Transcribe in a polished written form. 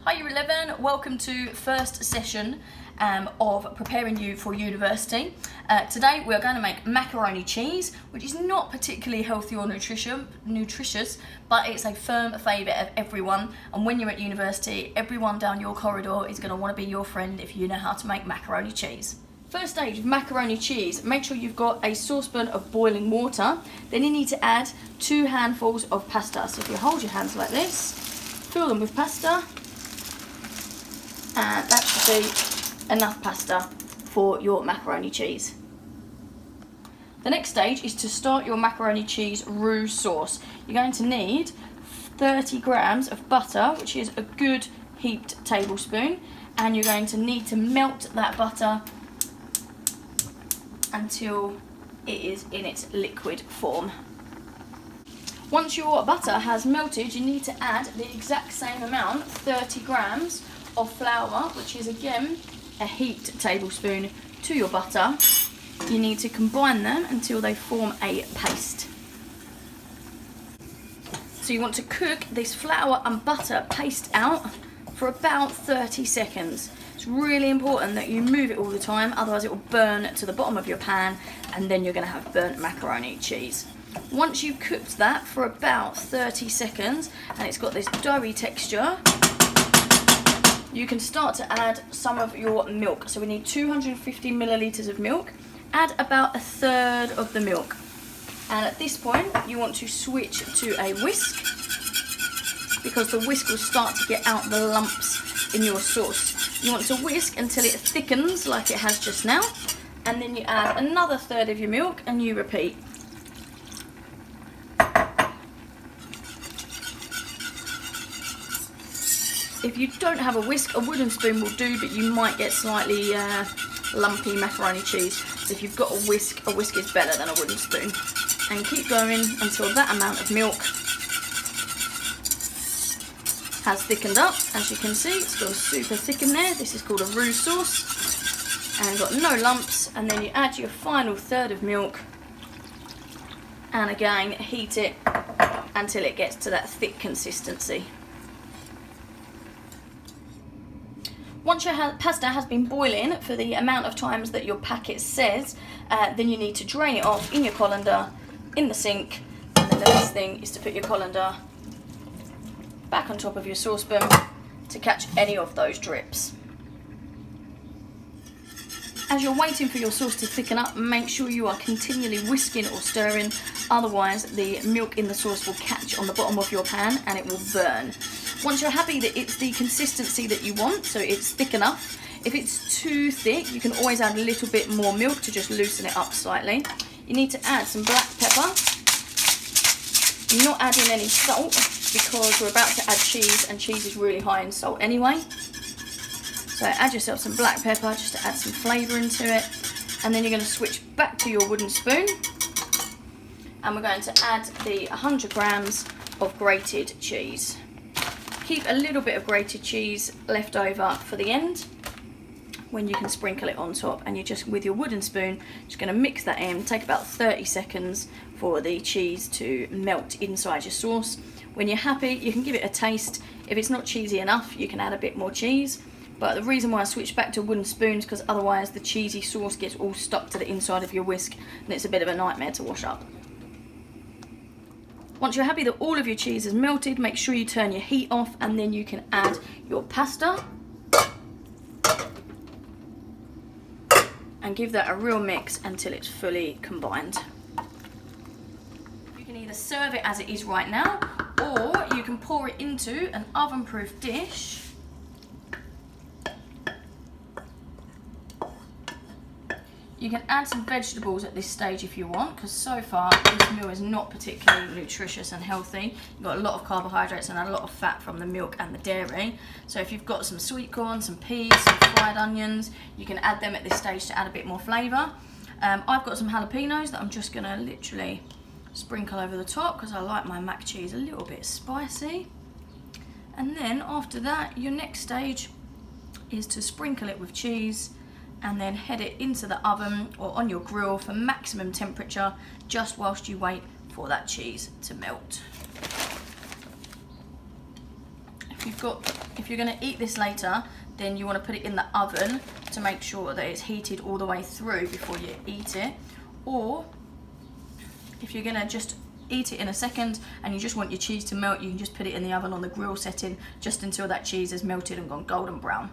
Hi Year 11, welcome to first session of preparing you for university. Today we are going to make macaroni cheese, which is not particularly healthy or nutritious, but it's a firm favourite of everyone, and when you're at university, everyone down your corridor is going to want to be your friend if you know how to make macaroni cheese. First stage of macaroni cheese, make sure you've got a saucepan of boiling water. Then you need to add 2 handfuls of pasta. So if you hold your hands like this, fill them with pasta, and that should be enough pasta for your macaroni cheese. The next stage is to start your macaroni cheese roux sauce. You're going to need 30 grams of butter, which is a good heaped tablespoon, and you're going to need to melt that butter until it is in its liquid form. Once your butter has melted, you need to add the exact same amount, 30 grams of flour, which is again a heaped tablespoon, to your butter. You need to combine them until they form a paste. So you want to cook this flour and butter paste out for about 30 seconds. It's really important that you move it all the time, otherwise it will burn to the bottom of your pan and then you're going to have burnt macaroni cheese. Once you've cooked that for about 30 seconds and it's got this doughy texture, you can start to add some of your milk. So we need 250 millilitres of milk. Add about 1/3 of the milk. And at this point, you want to switch to a whisk, because the whisk will start to get out the lumps in your sauce. You want to whisk until it thickens like it has just now, and then you add another 1/3 of your milk and you repeat. If you don't have a whisk, a wooden spoon will do, but you might get slightly lumpy macaroni cheese. So if you've got a whisk is better than a wooden spoon. And keep going until that amount of milk has thickened up. As you can see, it's gone super thick in there. This is called a roux sauce, and got no lumps. And then you add your final 1/3 of milk, and again heat it until it gets to that thick consistency. Once your pasta has been boiling for the amount of times that your packet says, then you need to drain it off in your colander, in the sink, and then the next thing is to put your colander back on top of your saucepan to catch any of those drips. As you're waiting for your sauce to thicken up, make sure you are continually whisking or stirring, otherwise the milk in the sauce will catch on the bottom of your pan and it will burn. Once you're happy that it's the consistency that you want, so it's thick enough, if it's too thick, you can always add a little bit more milk to just loosen it up slightly. You need to add some black pepper. You're not adding any salt because we're about to add cheese, and cheese is really high in salt anyway. So add yourself some black pepper just to add some flavour into it. And then you're going to switch back to your wooden spoon. And we're going to add the 100 grams of grated cheese. Keep a little bit of grated cheese left over for the end, when you can sprinkle it on top, and you're just, with your wooden spoon, just going to mix that in. Take about 30 seconds for the cheese to melt inside your sauce. When you're happy, you can give it a taste. If it's not cheesy enough, you can add a bit more cheese. But the reason why I switched back to wooden spoons, because otherwise the cheesy sauce gets all stuck to the inside of your whisk and it's a bit of a nightmare to wash up. Once you're happy that all of your cheese is melted, make sure you turn your heat off, and then you can add your pasta and give that a real mix until it's fully combined. You can either serve it as it is right now, or you can pour it into an oven-proof dish. You can add some vegetables at this stage if you want, because so far this meal is not particularly nutritious and healthy. You've got a lot of carbohydrates and a lot of fat from the milk and the dairy. So if you've got some sweet corn, some peas, some fried onions, you can add them at this stage to add a bit more flavour. I've got some jalapenos that I'm just going to literally sprinkle over the top, because I like my mac cheese a little bit spicy. And then after that, your next stage is to sprinkle it with cheese, and then head it into the oven or on your grill for maximum temperature, just whilst you wait for that cheese to melt. If you've got If you're going to eat this later, then you want to put it in the oven to make sure that it's heated all the way through before you eat it. Or if you're going to just eat it in a second and you just want your cheese to melt, you can just put it in the oven on the grill setting just until that cheese is melted and gone golden brown.